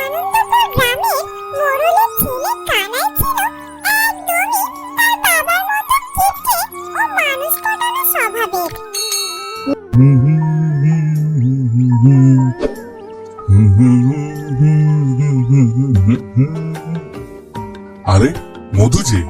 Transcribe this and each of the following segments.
আনন্দপুর গ্রামে মোড়লের ছেলে কানাই ছিল একদমই তার বাবার মতো কিপটে ও মানুষ পটানো স্বভাবের। আরে মধু যে,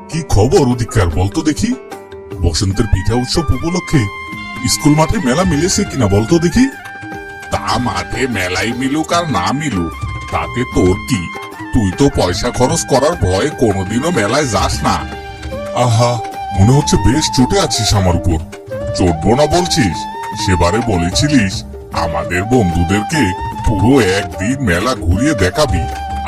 কি খবর ওদিককার বলতো দেখি? বসন্তের পিঠা উৎসব উপলক্ষে স্কুল মাঠে মেলা মিলেছে কিনা বলতো দেখি? তা মাঠে মেলাই মিলুক আর না মিলুক তাতে তোর কি? তুই তো পয়সা খরচ করার ভয়ে কোনোদিনও মেলায় যাস না। আহা, মনে হচ্ছে বেশ চটে আছিস আমার উপর। চটবো না বলছিস? সেবারে বলেছিলিস আমাদের বন্ধুদেরকে পুরো একদিন মেলা ঘুরিয়ে দেখাবি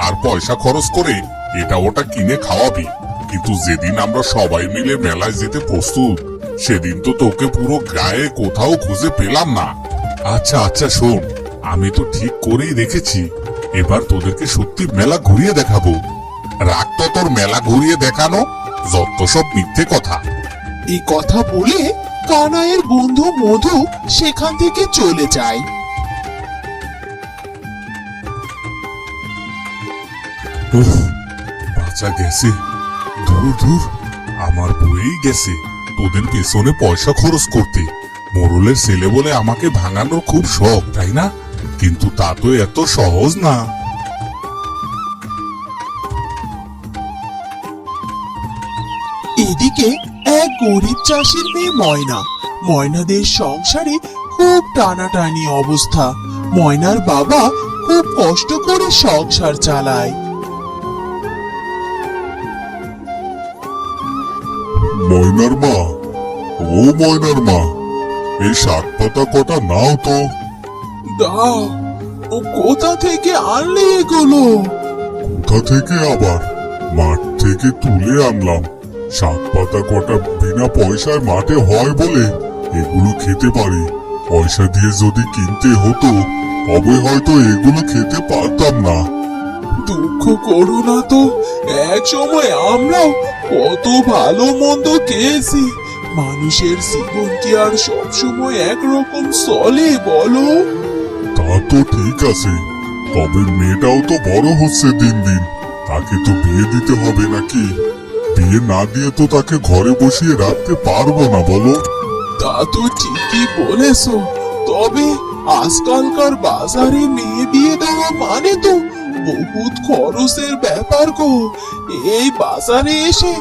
আর পয়সা খরচ করে এটা ওটা কিনে খাওয়াবি, কিন্তু যেদিন আমরা সবাই মিলে মেলায় যেতে প্রস্তুত সেদিন তো তোকে পুরো গায়ে কোথাও খুঁজে পেলাম না। আচ্ছা আচ্ছা শোন, আমি তো ঠিক করেই রেখেছি, এবার তোদেরকে সত্যি মেলা ঘুরিয়ে দেখাবো। রাখ তো তোর মেলা ঘুরিয়ে দেখানো, যত সব মিথ্যে কথা। এই কথা বলে কানাইয়ের বন্ধু মধু সেখান থেকে চলে যায়। উফ, বাঁচা গেছে। দূর দূর, আমার বইয়েই গেছে তোদের পেছনে পয়সা খরচ করতে। মোড়লের ছেলে বলে আমাকে ভাঙানোর খুব শখ, তাই না? কিন্তু তা তো এত সহজ না। এদিকে এক গরিব চাষির মেয়ে ময়নাদের সংসারে খুব টানাটানি অবস্থা। ময়নার বাবা খুব কষ্ট করে সংসার চালায়। ময়নার মা, ও ময়নার মা, এই শাক পাতা কটা নাও তো। দাও, ও কোথা থেকে আনলে এগুলো? কোথা থেকে আবার? মাঠ থেকে তুলে আনলাম। শাক পাতা কটা বিনা পয়সায় মাঠে হয় বলে এগুলো খেতে পারি। পয়সা দিয়ে যদি কিনতে হতো তবে হয়তো এগুলো খেতে পারতাম না। দুঃখ করো না তো, এক সময় আমরাও কত ভালো মন্দ খেয়েছি। মানুষের জীবন কি আর সবসময় একরকম চলে বলো? তা তো ঠিক আছে, তবে মেয়েটাও তো বড় হচ্ছে দিন দিন। তাকে তো বিয়ে দিতে হবে নাকি? বিয়ে না দিয়ে তো তাকে ঘরে বসিয়ে রাখতে পারবো না, বলো? তা তো ঠিকই বলেছো, তবে আজকালকার বাজারে মেয়ে বিয়ে দেওয়া মানে তো বহুত খরচের ব্যাপার গো। এই বাজারে এসে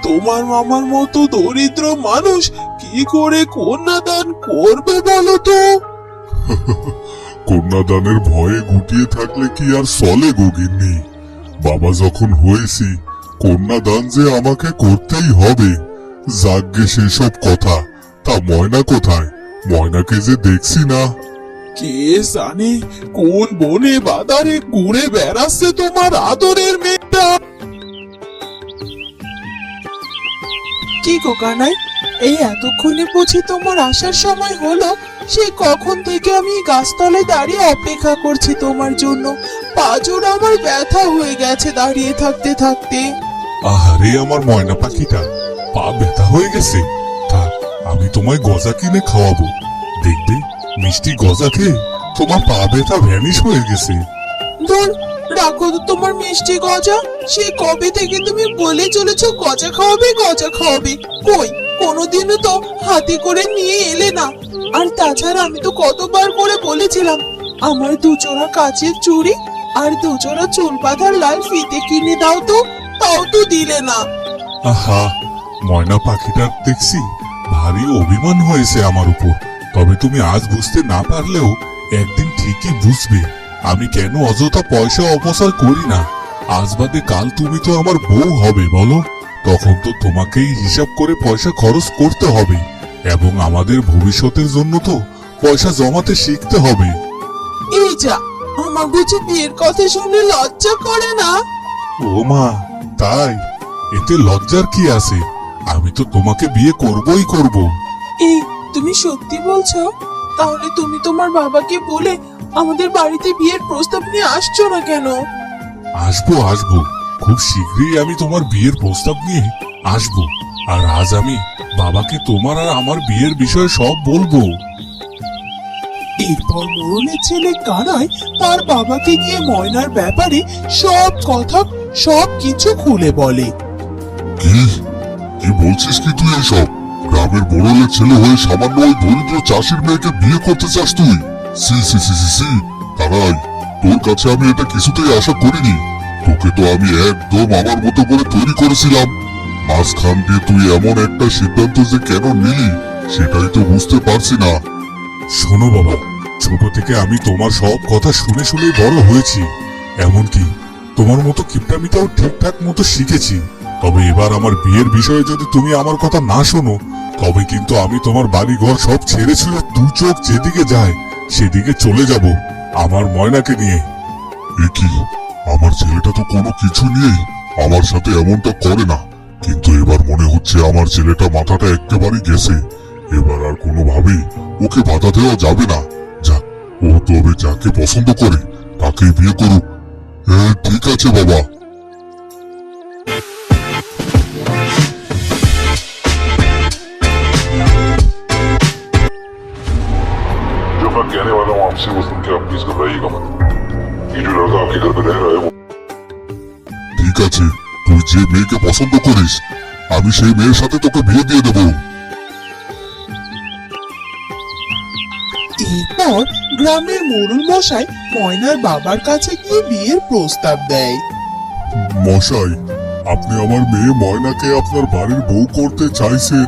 তোমার মামার মতো দরিদ্র মানুষ কি করে কন্যাদান করবে বলো তো? কন্যাদানের ভয়ে গুটিয়ে থাকলে কি আর চলে গগিন্নি? বাবা যখন হয়েছি, কন্যাদান যে আমাকে করতেই হবে। যাগ্গে সেসব কথা। তা ময়না কোথায়? ময়নাকে যে দেখছি না। কে জানে কোন বনে বাজারে ঘুরে বেড়াচ্ছে তোমার আদরের মেয়েটা। কি গো কানাই, এই এতক্ষণে বুঝি তোমার আসার সময় হলো? সেই কখন থেকে আমি গাছতলায় দাঁড়িয়ে অপেক্ষা করছি তোমার জন্য। পাজর আমার ব্যথা হয়ে গেছে দাঁড়িয়ে থাকতে থাকতে। আহারে আমার ময়না পাখিটা, পা ব্যথা হয়ে গেছে। থাক, আমি তোমায় গজা কিনে খাওয়াবো। দেখবে মিষ্টি গজা খেয়ে তোমার পা ব্যথা ভ্যানিশ হয়ে গেছে। ধর, রাখো তো তোমার মিষ্টি গজা। সেই কবে থেকে তুমি বলে চলেছো গজা খাওয়াবে গজা খাওয়াবে, কই কোনোদিনও তো হাতে করে নিয়ে এলে না। আর তাছাড়া আমি তো কতবার করে বলেছিলাম আমার দুজোড়া কাচের চুড়ি আর দুজোড়া চুল বাঁধার লাল ফিতে কিনে দাও তো, তাও তো দিলে না। আহা, ময়না পাখিটার দেখছি ভারী অভিমান হয়েছে আমার উপর। তবে তুমি আজ বুঝতে না পারলেও একদিন ঠিকই বুঝবে আমি কেন অযথা পয়সা অপচয় করি না। আজ বাদে কাল তুমি তো আমার বউ হবে, বলো? তখন তো তোমাকেই হিসাব করে পয়সা খরচ করতে হবে, এবং আমাদের ভবিষ্যতের জন্য তো পয়সা জমাতে শিখতে হবে। এই যা, আমার বুঝি বিয়ের কথা শুনে লজ্জা করে না? ও মা, তাই? এতে লজ্জার কি আছে? আমি তো তোমাকে বিয়ে করবই করব। এই, তুমি সত্যি বলছো? তাহলে তুমি তোমার বাবাকে বলে আমাদের বাড়িতে বিয়ের প্রস্তাব নিয়ে আসছো না কেন? আসবো আসবো, খুব শীঘ্রই আমি তোমার বিয়ের প্রস্তাব নিয়ে আসবো। আর আজ আমি বাবাকে তোমার আর আমার বিয়ের বিষয়ে সব বলবো। এরপর মোড়লের ছেলে কানাই তার বাবাকে গিয়ে ময়নার ব্যাপারে সব কথা সব কিছু খুলে বলে। কি কি বলছিস কি তুই এসব? গ্রামের মোড়লের ছেলে হয়ে সামান্য ওই দরিদ্র চাষির মেয়েকে বিয়ে করতে চাস তুই? সি সি সি সি সি কানাই, তোর কাছে আমি এটা কিছুতেই আশা করিনি। তোকে তো আমি একদম আমার মতো করে তৈরি করেছিলাম। মাঝখান দিয়ে তুই এমন একটা সিদ্ধান্ত যে কেন নিলি সেটাই তো বুঝতে পারছি না। শোনো বাবা, ছোট থেকে আমি তোমার সব কথা শুনে শুনে বড় হয়েছি। এমনকি তোমার মতো কিপটামিটাও ঠিকঠাক মতো শিখেছি। তবে এবার আমার বিয়ের বিষয়ে যদি তুমি আমার কথা না শোনো, তবে কিন্তু আমি তোমার বাড়ি ঘর সব ছেড়ে ছুড়ে দু চোখ যেদিকে যায় সেদিকে চলে যাব আমার ময়নাকে নিয়ে। এ কি, আমার ছেলেটা তো কোনো কিছু নিয়ে আমার সাথে এমনটা করে না, কিন্তু এবার মনে হচ্ছে আমার ছেলেটা মাথাটা একেবারে গেছে। এবার আর কোনোভাবেই ওকে বাধা দেওয়া যাবে না। যাক, ও তবে যাকে পছন্দ করে তাকেই বিয়ে করুক। হ্যাঁ ঠিক আছে বাবা। जब मैं कहने वाला हूँ आपसे उस दिन के आप प्लीज घबराइएगा मत। ये जो लड़का आपके घर में रह रहा है वो ঠিক আছে, তুই যে মেয়েকে পছন্দ করিস আমি সেই মেয়ের সাথে তোকে বিয়ে দিয়ে দেবো। এরপর গ্রামের মোড়ল মশাই ময়নার বাবার কাছে গিয়ে বিয়ের প্রস্তাব দেয়। মশাই, আপনি আমার মেয়ে ময়নাকে আপনার বাড়ির বউ করতে চাইছেন।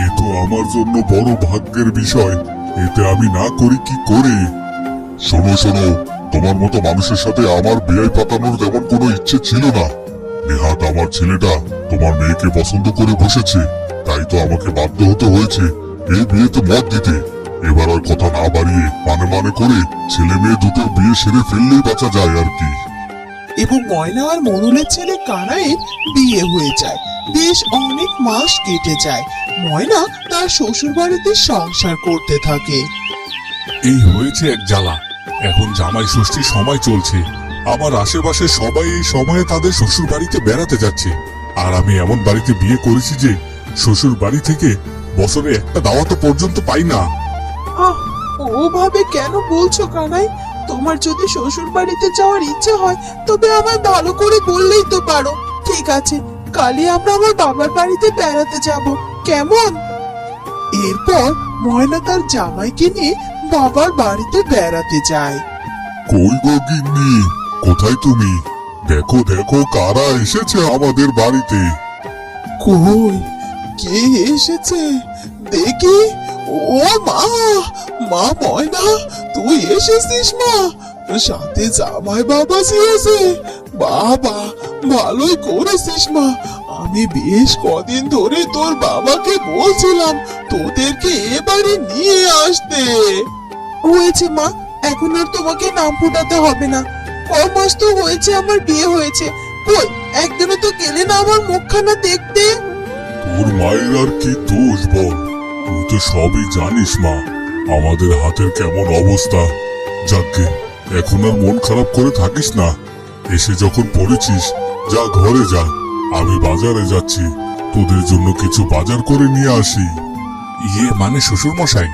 এ তো আমার জন্য বড় ভাগ্যের বিষয়। এতে আমি না করি কি করে? শোনো শোনো, তোমার মতো মানুষের সাথে আমার বিয়ে পাতানোর তেমন কোনো ইচ্ছে ছিল না। নেহাত আমার ছেলেটা তোমার মেয়েকে পছন্দ করে বসেছে, তাই তো আমাকে বাধ্য হতে হয়েছে এই বিয়েতে মত দিতে। এবার আর কথা না বাড়িয়ে মানে মানে করে ছেলে মেয়ে দুটোর বিয়ে সেরে ফেললেই বাঁচা যায় আর কি। এবং ময়না আর মোড়লের ছেলে কানাইয়ের বিয়ে হয়ে যায়। বেশ অনেক মাস কেটে যায়। ময়না তার শ্বশুর বাড়িতে সংসার করতে থাকে। এই হয়েছে এক জ্বালা। এখন জামাই ষষ্ঠীর সময় চলছে। আমার আশেপাশে সবাই এই সময়ে তাদের শ্বশুর বাড়িতে বেড়াতে যাচ্ছে, আর আমি এমন বাড়িতে বিয়ে করেছি যে শ্বশুর বাড়ি থেকে বছরে একটা দাওয়াতও পর্যন্ত পাই না। আহ, ওভাবে কেন বলছো কানাই? তোমার যদি শ্বশুর বাড়িতে যাওয়ার ইচ্ছে হয় তবে আমায় ভালো করে বললেই তো পারো। ঠিক আছে, কালই আমরা আমার বাবার বাড়িতে বেড়াতে যাব, কেমন? এরপর ময়না তার জামাইকে নিয়ে বাবার বাড়িতে বেড়াতে যায়। কই গো গিন্নি, কোথায় তুমি? দেখো দেখো কারা এসেছে আমাদের বাড়িতে। কই, কে এসেছে দেখি? ও মা, মা ময়না, তুই এসেছিস মা? সাথে জামাই বাবা এসেছে। বাবা, ভালোই করেছিস মা। আমি বেশ কদিন ধরে তোর বাবাকে বলছিলাম তোদেরকে এবারে নিয়ে আসতে। হয়েছে মা, এখন আর তোমাকে নাম ফোটাতে হবে না। ক মাস তো হয়েছে আমার বিয়ে হয়েছে। কই, একদিনও তো গেলে না আমার মুখখানা দেখতে। তোর মায়ের আর কি দোষ বল? তুই তো সবই জানিস মা, আমাদের হাতের কেমন অবস্থা। যাকে এখন আর মন খারাপ করে থাকিস না। এসে যখন পড়েছিস, যা ঘরে যা, আমি বাজারে যাচ্ছি, তোদের জন্য কিছু বাজার করে নিয়ে আসি। ইয়ে মানে শ্বশুর মশাই,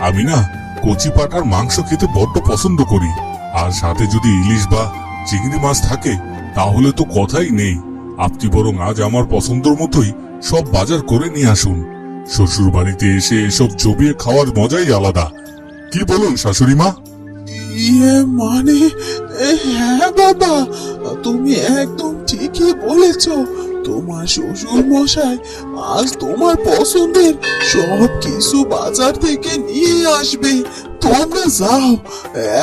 আমি না কচি পাঠার মাংস খেতে বড্ড পছন্দ করি, আর সাথে যদি ইলিশ বা চিংড়ি মাছ থাকে তাহলে তো কথাই নেই। আপনি বরং আজ আমার পছন্দের মতোই সব বাজার করে নিয়ে আসুন। শ্বশুর বাড়িতে এসে এসব জমিয়ে খাওয়ার মজাই আলাদা। কি বলুন শাশুড়ি মা? ইয়ে মানে, হ্যাঁ বাবা, তুমি একদম ঠিকই বলেছ। তোমার শ্বশুর মশাই আজ তোমার পছন্দের সব কিছু বাজার থেকে নিয়ে আসবে। তোমরা যাও,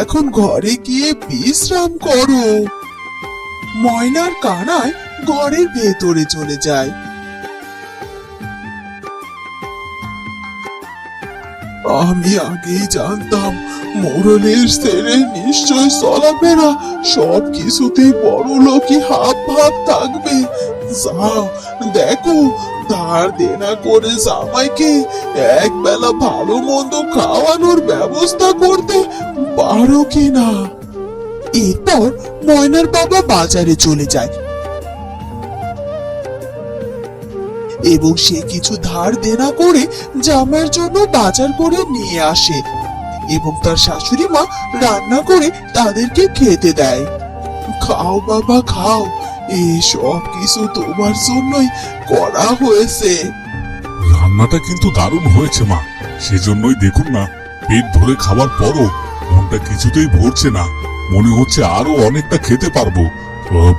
এখন ঘরে গিয়ে বিশ্রাম করো। ময়নার কানাই ঘরের ভেতরে চলে যায়। আমি আগেই জানতাম মোড়লের ছেলে নিশ্চয় চলাফেরা সব কিছুতেই বড় লোকই হাব ভাব থাকবে। যাও দেখো, ধার দেনা করে জামাইকে এক বেলা ভালো মন্দ খাওয়ানোর ব্যবস্থা করতে পারো কিনা। এরপর ময়নার বাবা বাজারে চলে যায় এবং সে কিছু ধার দেনা করে জামাইয়ের জন্য বাজার করে নিয়ে আসে। এবং তার শাশুড়ি মা রান্না করে তাদেরকে খেতে দেয়। খাও বাবা খাও, এই সব কিছু তোমার জন্যই করা হয়েছে। রান্নাটা কিন্তু দারুণ হয়েছে মা, সেজন্যই দেখুন না পেট ভরে খাবার পরও মনটা কিছুতেই ভরছে না, মনে হচ্ছে আরো অনেকটা খেতে পারবো।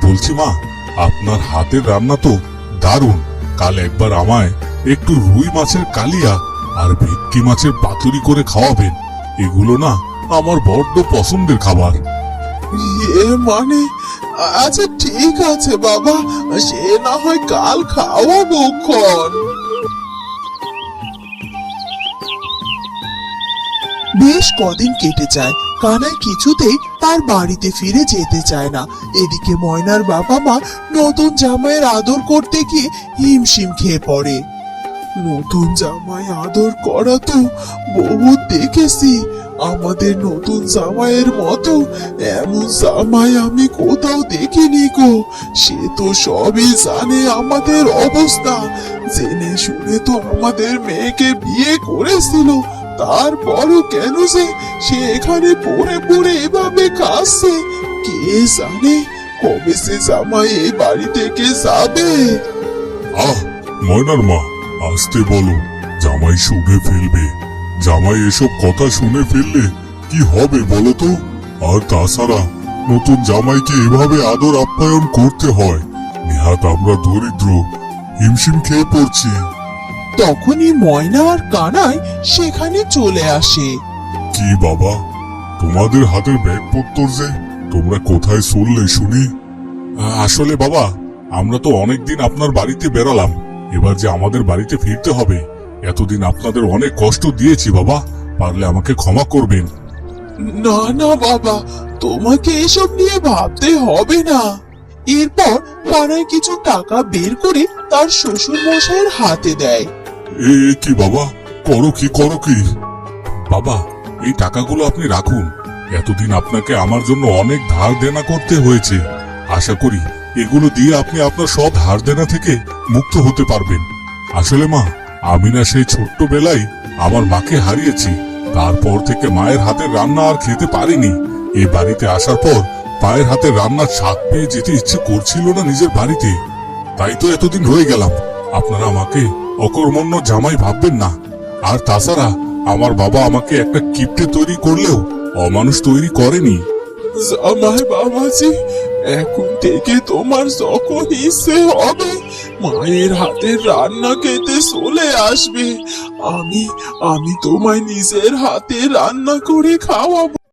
বলছি মা, আপনার হাতের রান্না তো দারুণ। কাল একবার আমায় একটু রুই মাছের কালিয়া আর ভেটকি মাছের পাতুরি করে খাওয়াবেন। এগুলো না আমার বড্ড পছন্দের খাবার। মানে আচ্ছা ঠিক আছে বাবা, সে না হয় কাল খাওয়াবো ক্ষণ। বেশ কদিন কেটে যায়, কানাই কিছুতেই তার বাড়িতে ফিরে যেতে চায় না। এদিকে ময়নার বাবা মা নতুন জামাইয়ের আদর করতে গিয়ে হিমশিম খেয়ে পড়ে। নতুন জামাই আদর করা তো বহু দেখেছি, আমাদের নতুন জামাইয়ের মতো এমন জামাই আমি কোথাও দেখিনি গো। সে তো সবই জানে আমাদের অবস্থা, জেনে শুনে তো আমাদের মেয়েকে বিয়ে করেছিল। তারপরও কেন যে সে এখানে পড়ে পড়ে এভাবে কাঁদছে, কে জানে কবে সে জামাই এই বাড়ি থেকে যাবে। আহ ময়নার মা, আসতে বলো, জামাই শুনে ফেলবে। জামাই এসব কথা শুনে ফেললে কি হবে বলো তো? আর তাছাড়া নতুন জামাইকে এভাবে আদর আপ্যায়ন করতে হয়, নেহাত আমরা দরিদ্র, হিমশিম খেয়ে পড়ছি। তখনই ময়না আর কানাই সেখানে চলে আসে। কি বাবা, তোমাদের হাতের ব্যাগপত্র যে, তোমরা কোথায় চললে শুনি? আসলে বাবা, আমরা তো অনেকদিন আপনার বাড়িতে বেড়ালাম, এবার যে আমাদের বাড়িতে ফিরতে হবে। এতদিন আপনাদের অনেক কষ্ট দিয়েছি বাবা, পারলে আমাকে ক্ষমা করবেন। না না বাবা, তোমাকে এসব নিয়ে ভাবতে হবে না। এরপর কানাই কিছু টাকা বের করে তার শ্বশুর মশাইয়ের হাতে দেয়। এ কি বাবা, করো কি করো কি? বাবা, এই টাকাগুলো আপনি রাখুন। এতদিন আপনাকে আমার জন্য অনেক ধার দেনা করতে হয়েছে, আশা করি এগুলো দিয়ে আপনি আপনার সব ধার দেনা থেকে মুক্ত হতে পারবেন। আসলে মা, আমি না সেই ছোট্টবেলায় আমার মাকে হারিয়েছি, তারপর থেকে মায়ের হাতের রান্না আর খেতে পারিনি। এই বাড়িতে আসার পর মায়ের হাতের রান্নার স্বাদ পেয়ে যেতে ইচ্ছে করছিল না নিজের বাড়িতে, তাই তো এতদিন রয়ে গেলাম। আপনারা আমাকে অকর্মণ্য জামাই ভাববেন না। আর তাছাড়া আমার বাবা আমাকে একটা কিপ্টে তৈরি করলেও অমানুষ তৈরি করেনি। জামাই বাবাজি, এখন থেকে তোমার যখন ইচ্ছে হবে মায়ের হাতের রান্না খেতে চলে আসবে। আমি তোমায় নিজের হাতে রান্না করে খাওয়াবো।